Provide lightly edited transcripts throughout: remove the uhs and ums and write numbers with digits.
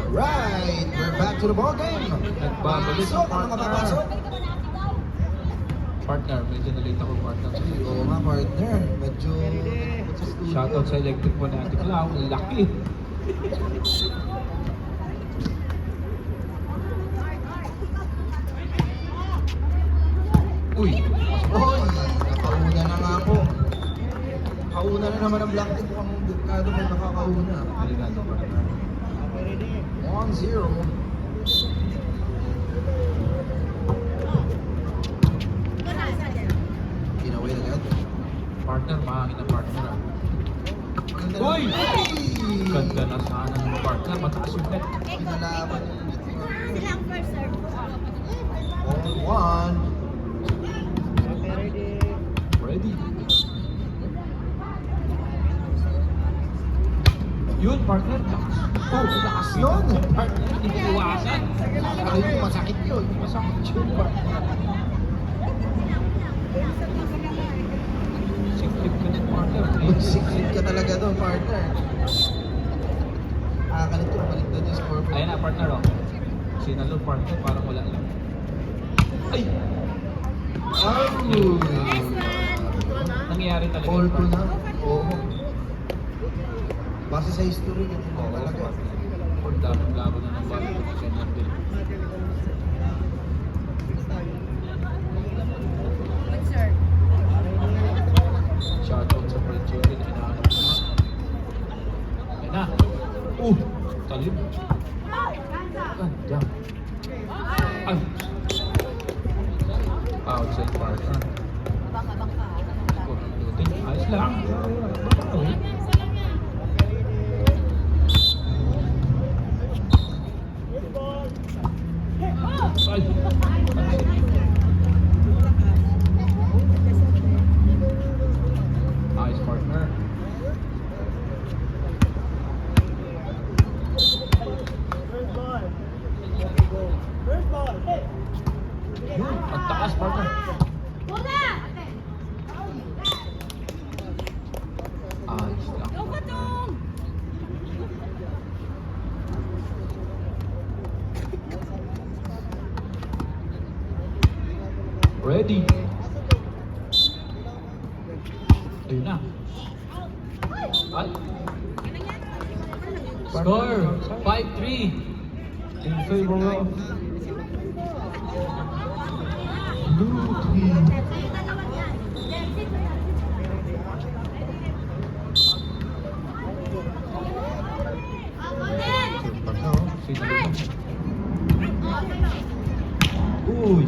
Right, we're back to the ball game. Nagbabalik So, ano mapapasok? Partner, medyo nalita ko partner. Oo nga, partner. Medyo... Shoutout sa electric po natin. Wala akong laki. Uy! Oy, nakauna na nga po. Nakauna na naman ang black tip kung ang dukado mo nakakauna. Delikado partner. 1-0. Kinaway agad. Partner, mahangin ang partner. Ganda Uy! na- Ganda na sana ng partner. Mataas yung net. Pinalaban yung net. Silang first serve. 1. Ready. Yun, partner. Oh, lakas Yun. Partner, hindi iwasan. Ano yun, masakit yun. Masakit yun, partner. Siklip ka ng partner. Magsiklit ka talaga doon, partner. Kalit ko, baliktad yung scoreboard. Ayan na, partner, oh. Sinalo, partner, parang wala lang. Ay! Oh! Nangyayari talaga. All yun, to na. partner. Oo. Base sa history, yun Oo, talaga. Ang daming laban na ng bago. Ganyan din. Good serve. Shoutout sa Fred Children. Hinahanap ko nga. Ayan na. Talim. Ganda. Ay. Outside partner. Bangka. Ayos lang. Okay. Ay. Ayos partner. Yun, ang taas partner. Ayos lang. Ready. Ayun na. Ay. Score 5-3 in favor of Blue Team. Uy.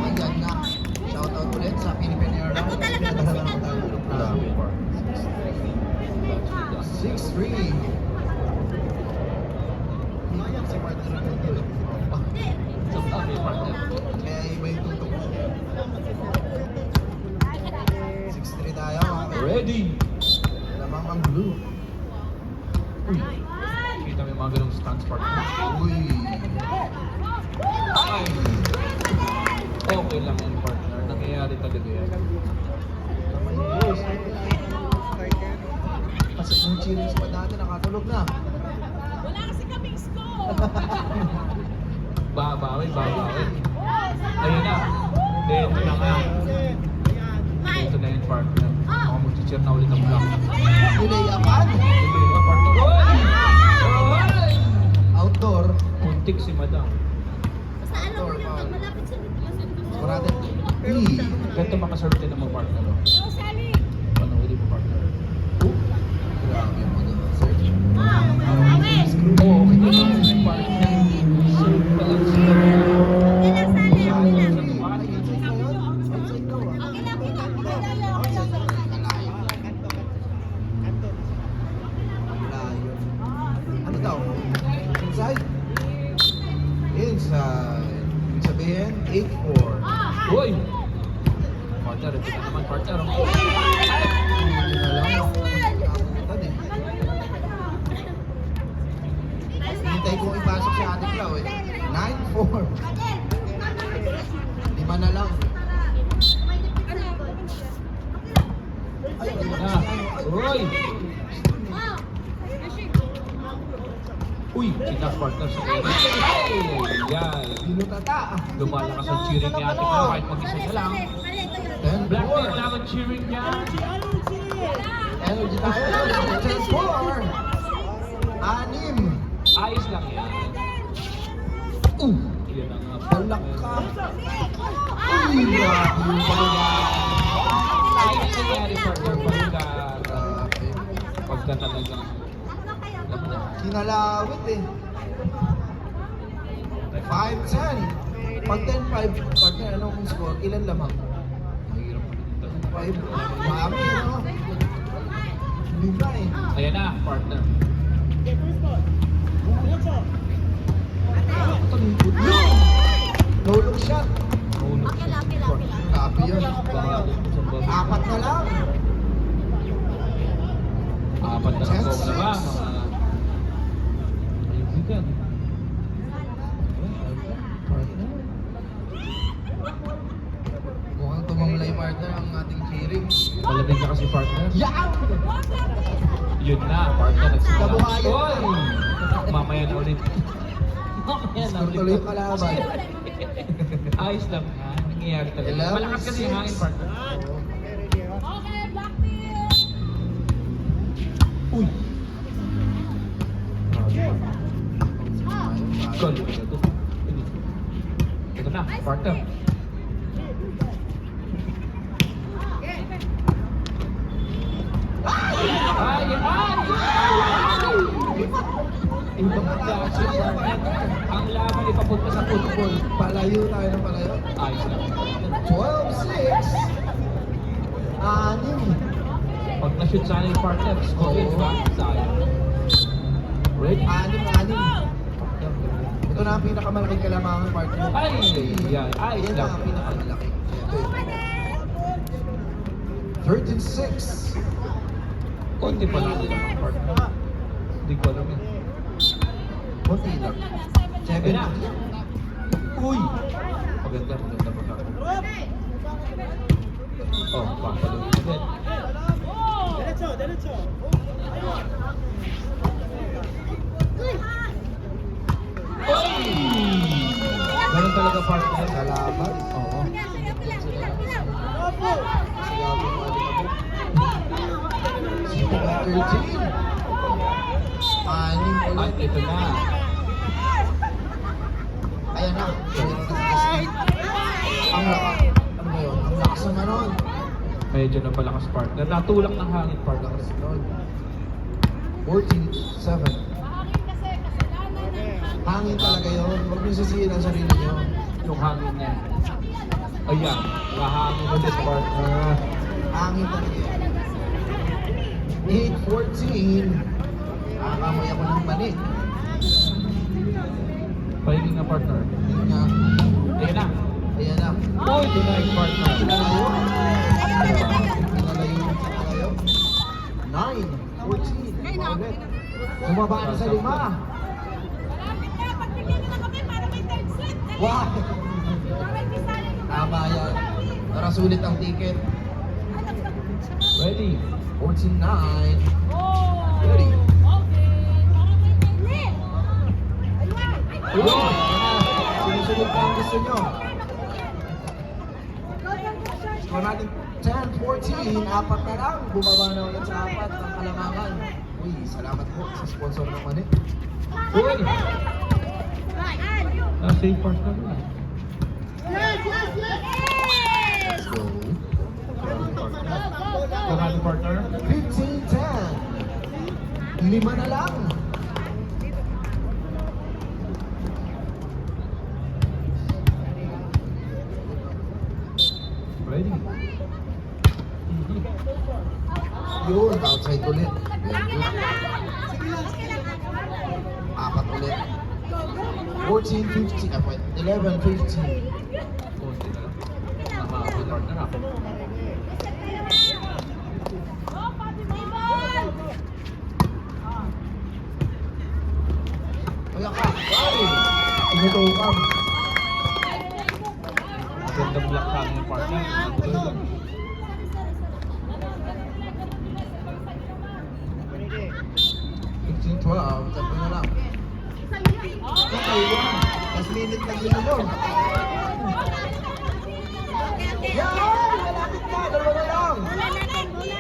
Ayan na. Shoutout ulit sa Philippine Airlines. Ako talaga magsikat. Grabe, partner. 6-3. Iyak si partner ng dito. Sabi, partner. Kaya iba yung tutok mo. 6-3 tayo, mga kapatid. Ready. Lamang ang blue. Uy. Kita mo yung mga ganong stance, partner. Uy. Ay. Okay lang yan, partner. Nangyayari talaga yan. Naman yung boys. Kasi yung cheerings pa dati nakatulog na. Wala kasi kaming score. Babawi. Ayun na. Ito na nga. Ito na yung partner. Ako mag-cheer na ulit ang block. Nilayapan. Ito yung partner. Oy! Outdoor. Muntik si madam. Basta alam mo yung pag malapit sa Score natin. E. Ganito makaserve din ng mga partner. Oh. Sally. Panahuli mo partner. Grabe yung mga search. Away. Oo, okay na lang yung partner. Serve pa lang sila. Okay lang, Sally. Okay lang. Outside ka yun? Outside daw ah. Okay lang, kita. Okay lang. Malayo. Ano daw? Inside? Inside. Ibig sabihin, 8-4. Uy! Partner, ito na naman partner. Hindi na lang. Nakapuntan eh. Hintay kong ipasok si Ate Clau eh. 9-4. 5 na lang. Oy! Oh. Uy! Sinas partner sa Eric. Ay! Yan! Binutata. Lumalakas ang cheering ni Ate Clara kahit mag-isa siya lang. Mali ko yun. 10-4. Blackpink wala akong cheering niya. Energy tayo. 10-4. Anim. Ayos lang yan. Yan ang Balak ka. Ah, Uy, grabe yung pala. Ayos ang nangyari partner pagka pagka talagang alam mo na. Kinalawit eh. 5-10. Pag 10-5, partner, anong score? Ilan lamang? Mahirap pa rin ito. 5. Marami, ano? Lima eh. Ayan na, partner. Ito, lingkod yun. No look shot. Mahulog Okay, siya. lapi, lapi, lapi. Grabe yun. Barado sa baba. Apat na lang. Apat na lang na ba? Mga kaibigan. Mukhang tumamlay partner ang ating cheering. Malamig na kasi partner. Yaw! Yun na, partner. Nagsimula. Kabuhayan na. Oy! Mamaya na ulit. Mamaya na Score ulit. tuloy yung kalaban. Ayos lang ha. Nangyayari talaga. 11, Malakas kasi yung hangin partner. Okay, Blackpink. Uy! Oh. Goal. Ito na, partner. Ay! Ibang klase partner. Ang laban ay papunta sa football. Palayo tayo ng palayo. Ayos lang. 12-6. Anim. Pag na-shoot sana yung partner, score yun, ba? Sayang. Ready? Anim. Ito na ang pinakamalaking kalamangan partner. Ay! Yan. Ayos Yan na lang. ang pinakamalaki. Ito yun. 13-6. Konti pa lang nila mga partner. Hindi ko alam yun. Konti lang. Ayun na. 7. Uy! Maganda pa. Oh, papaluin din. Uy! Ganun talaga partner. Kalaban. Oo. Sigabo mo aling abo. 13. Anim Ay, ulit. ito na. Ayan na. Ang lakas. Ano ba yun? Ang lakas naman nun. Medyo napalakas partner. Natulak ng hangin partner. Lakas nun. 14-7. Hangin talaga yun. Huwag niyo sisihin ang sarili niyo. Yung hangin niya. Ayan, mahangin ulit partner. Hangin talaga yun. 8-14. Nakakamoy ako ng mani. Pahingin nga partner. Yun nga. Ayan na. Ayan na. Oh, tonight partner. Pinalayo. Pinalayo yung pinalayo. 9-14. Ulit. Bumaba na sa 5. Wow! Tama yan. Para sulit ang ticket. Ready? 14-9. Ready. Uy! Sinusunod pa ang gusto nyo. Score natin 10-14. Apat na lang. Bumaba na ulit sa apat ang kalamangan. Uy, salamat po sa sponsor ng mani. Uy! Safe partner na. Let's go. Kamali partner. 15-10. 5 na lang. Ready? Yun, outside ulit. Apat ulit. 14-15. 11-15. Konti na lang. Nakakapit partner ako. Kaya ka. Pare. Tinutukam. Magandang block sa aking partner. minute na ginilo. Yan! Malapit na! Dalawa na lang! Mula natin, mula.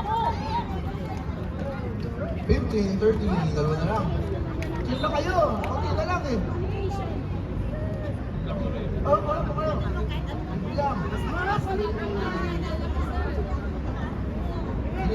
Oh, 15, 30, dalawa na lang. Chill na kayo! Okay na lang eh. Oh, wala. Bilang.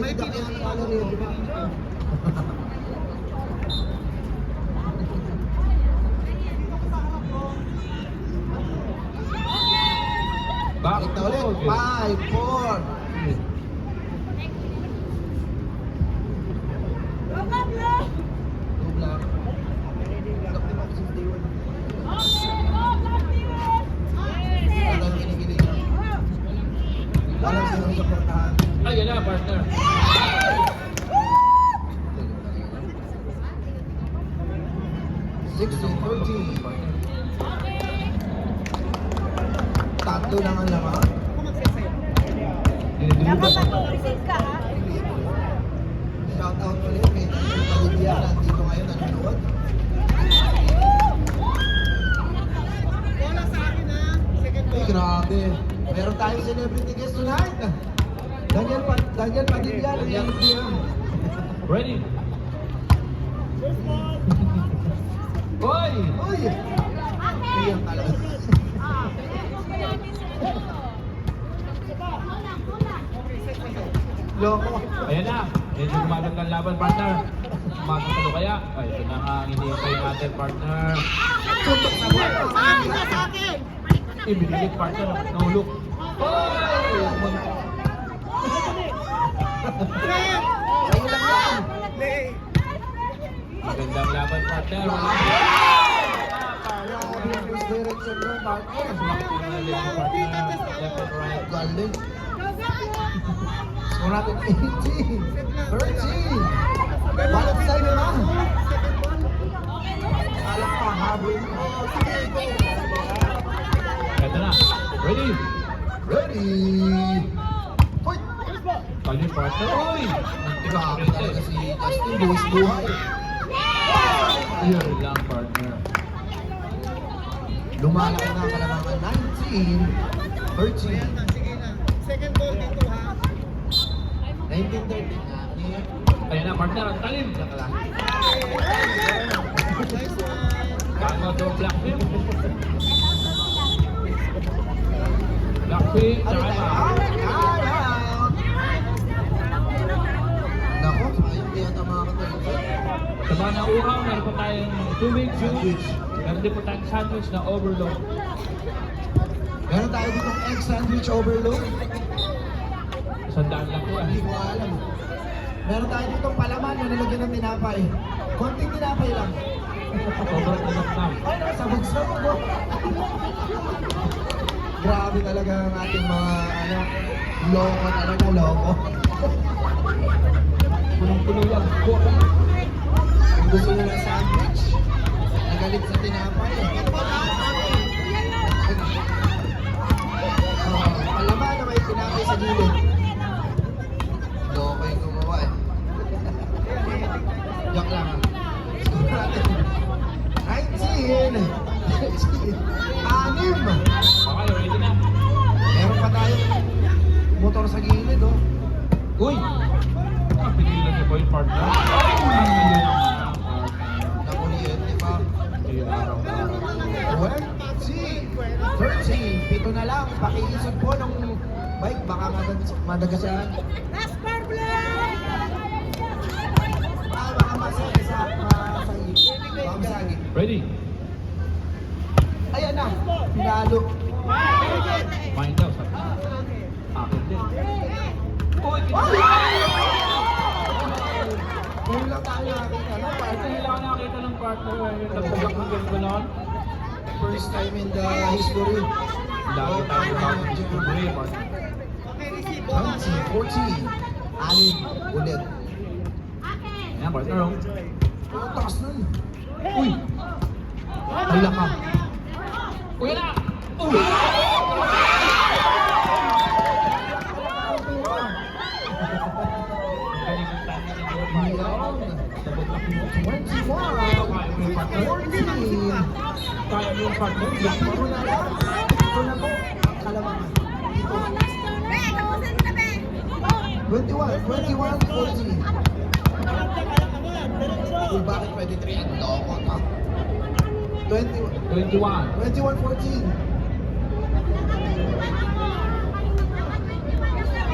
May kaya ng calorie, di ba? Back Balik na ulit. 5, 4. Two block. Block din ako since day one. Walang kinikilig lang. Walang sinong supportahan. Ay, yan na, partner. 16, 13. Tatlo lang ang laman. Dinidilipan. Shout out ulit kay Olivia, nandito ngayon, nanonood. Ay, grabe. Meron tayong celebrity guest tonight. Daniel Padilla, Daniel PM. Ready? Hoy! Uy! Iyan talaga. Loko. Ayan na. Medyo umagang ng laban, partner. Makakalo kaya? Ay, ito na nga ang iniintay natin, partner. Suntok sa buhay. Ibinilit, partner. Nahulog. Hoy! Sa'yo lang yan. Magandang laban, partner. Grabe ang first direction mo, partner. Umalit si partner. Left and right. Galing. Score natin 18, 13. Balat sa'yo na. Alam pa, habol mo. Ito na. Ready? Ready. Hoy! Kali, partner. Uy! Grabe talaga si Justin, buwis buhay. Yun lang, partner. Lumalaki na ang kalamangan 19, 13. Second ball dito ha. 19, 13. Ayan na, partner. Ang talim. Saka lang. Nice one. Kano to black pin. Black pin. Ano Tsaka tayo? na. Out! Nako, sayang kaya tama ka tayo. Sa mga nauhaw, meron pa tayong tubig, Sandwich. juice. Meron din po tayong sandwich na overload. Meron tayo ditong egg sandwich overload. Sandaan lang po. Hindi ko alam. Meron tayo ditong palaman na nilagyan ng tinapay. Konting tinapay lang. Sobrang inap na. Ay, sabog-sabog mo. Grabe talaga ang ating mga, loko talaga, loko. Punong-puno lang po. Kung gusto nyo ng sandwich, nagalit sa tinapay. Palaman na may tinapay sa gilid. Loko yung gumawa eh. Joke lang. Score natin. 19! 6! Okay, ready na. Meron pa tayong motor sa gilid, oh. Uy! Pigilan niyo po yung partner. Ay! Ang galing naman ang partner. Nakuliente pa. Ayun, araw-araw. 13! Pito na lang. Pakiisod po ng bike. Baka madagasan. Last bar block! Baka masagi sa baka masagi. Ready? Ayan na. Pinalo. Mind daw, sabi niya. Akin din. Uy! Kung lang tayo nakakita, no? Ito Partner. nila ako nakita ng partner. Nagpabak ng ganito noon. First time in the history. Lagi tayo nakakita ng tuloy, partner. Okay, receive ball. 20, 14. Anim. Ulit. Ayan, partner. Oh. Oh, taas nun. Uy! Wala ka. Uy, na! Uy! Double up mo. 21, 14. Kaya mo yung partner. Ito na lang. Ito na po ang kalamangan. Ito. 21, 14. Kung bakit pwede 3 ang loko ka? 21, 21. 14.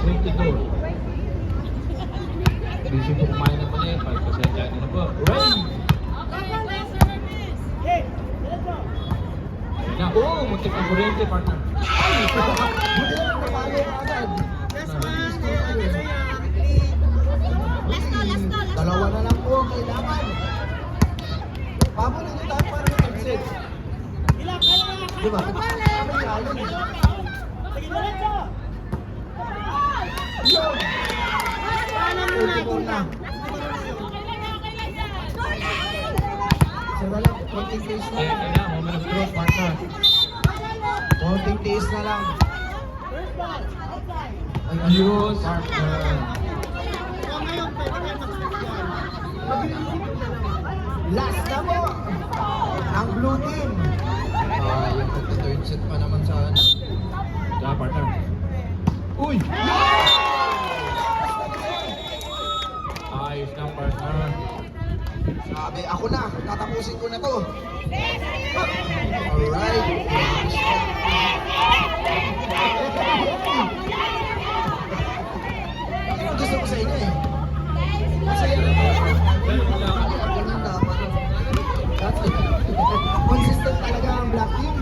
22. Busy po kumain ng mali. Pagpasensya nyo na po. Ray! Ayun na. Oh, muntik ang kuryente, partner. Ay! Buti lang napalo ka agad. Last one. Dalawa na lang po ang kailangan. Pamunin nyo tayo para yung exit. Di ba? Kami yalon. Yun! Ultimo na. Isa na lang, konting taste na Ayun lang. na, moment of truth, partner. Konting taste na lang. Ay, Ayun, partner. Ngayon, pwede kayo mag-step yan. Last na po! Ang blue team. Yung magta-third set pa naman sa ano. Yeah, partner. Uy! Ayos na, partner. Sabi, ako na. Tatapusin ko na to. Alright. Yun ang gusto ko sa inyo eh. Masaya na po. Ganun dapat. That's it. Consistent talaga ang black team.